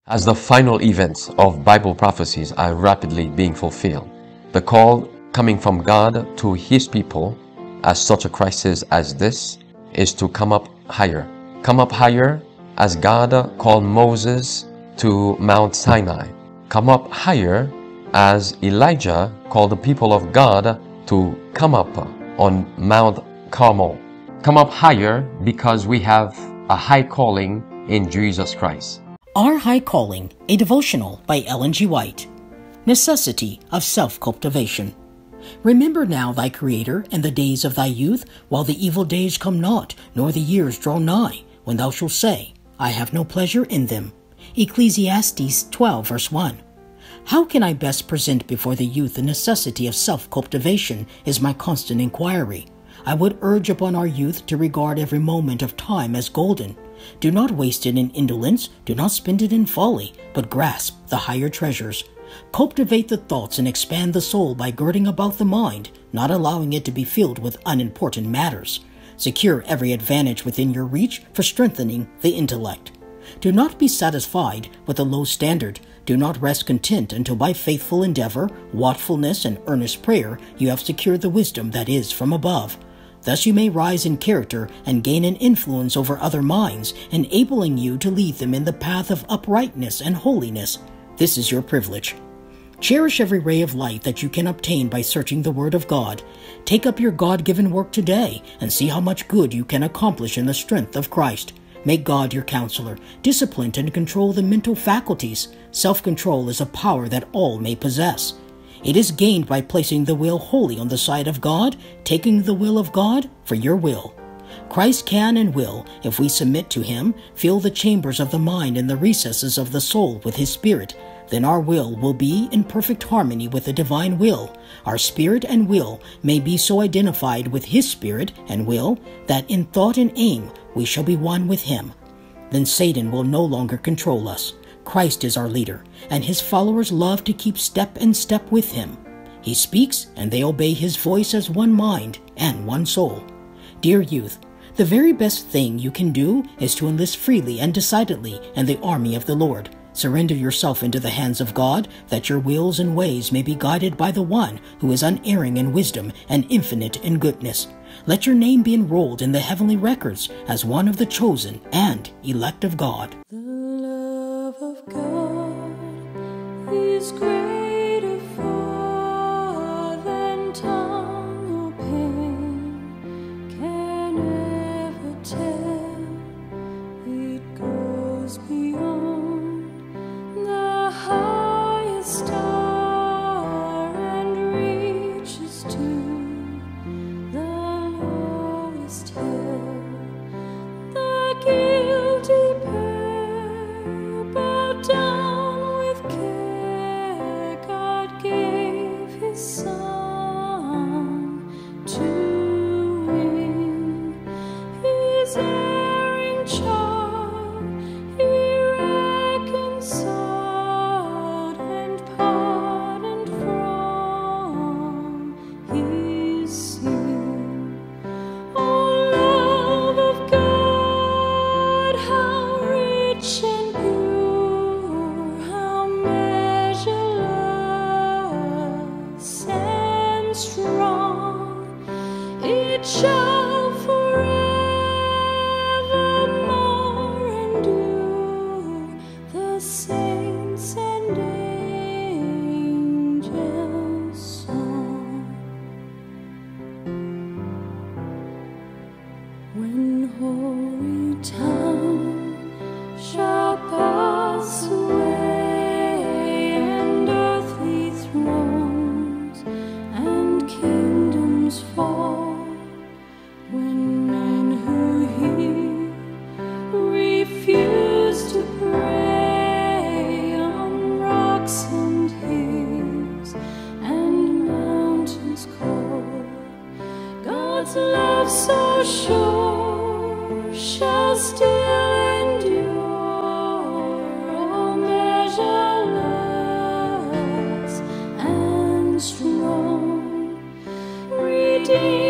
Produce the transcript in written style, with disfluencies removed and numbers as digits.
As the final events of Bible prophecies are rapidly being fulfilled, the call coming from God to His people at such a crisis as this is to come up higher. Come up higher as God called Moses to Mount Sinai. Come up higher as Elijah called the people of God to come up on Mount Carmel. Come up higher because we have a high calling in Jesus Christ. Our High Calling, a devotional by Ellen G. White. Necessity of self-cultivation. Remember now thy Creator and the days of thy youth, while the evil days come not, nor the years draw nigh, when thou shalt say, I have no pleasure in them. Ecclesiastes 12, verse 1. How can I best present before the youth the necessity of self-cultivation is my constant inquiry. I would urge upon our youth to regard every moment of time as golden. Do not waste it in indolence, do not spend it in folly, but grasp the higher treasures. Cultivate the thoughts and expand the soul by girding about the mind, not allowing it to be filled with unimportant matters. Secure every advantage within your reach for strengthening the intellect. Do not be satisfied with a low standard. Do not rest content until by faithful endeavor, watchfulness, and earnest prayer you have secured the wisdom that is from above. Thus you may rise in character and gain an influence over other minds, enabling you to lead them in the path of uprightness and holiness. This is your privilege. Cherish every ray of light that you can obtain by searching the Word of God. Take up your God-given work today and see how much good you can accomplish in the strength of Christ. Make God your counselor. Discipline and control the mental faculties. Self-control is a power that all may possess. It is gained by placing the will wholly on the side of God, taking the will of God for your will. Christ can and will, if we submit to Him, fill the chambers of the mind and the recesses of the soul with His Spirit. Then our will be in perfect harmony with the divine will. Our spirit and will may be so identified with His Spirit and will that in thought and aim we shall be one with Him. Then Satan will no longer control us. Christ is our leader, and His followers love to keep step in step with Him. He speaks, and they obey His voice as one mind and one soul. Dear youth, the very best thing you can do is to enlist freely and decidedly in the army of the Lord. Surrender yourself into the hands of God, that your wills and ways may be guided by the One who is unerring in wisdom and infinite in goodness. Let your name be enrolled in the heavenly records as one of the chosen and elect of God. God is greater far than tongue or pen can ever tell. It goes beyond the highest star and reaches to the lowest hell. The guilty pair bowed down with care. God gave His Son to win His erring child. He reconciled and pardoned from His sin. Oh, love of God, how rich and pure, how measureless and strong, it shall forevermore endure. The saints and angels' song. When hoary town shall pass away, and earthly thrones and kingdoms fall, when men who hear refuse to pray on rocks and hills and mountains cold, God's love so sure shall still endure. Oh, measureless and strong, redeemed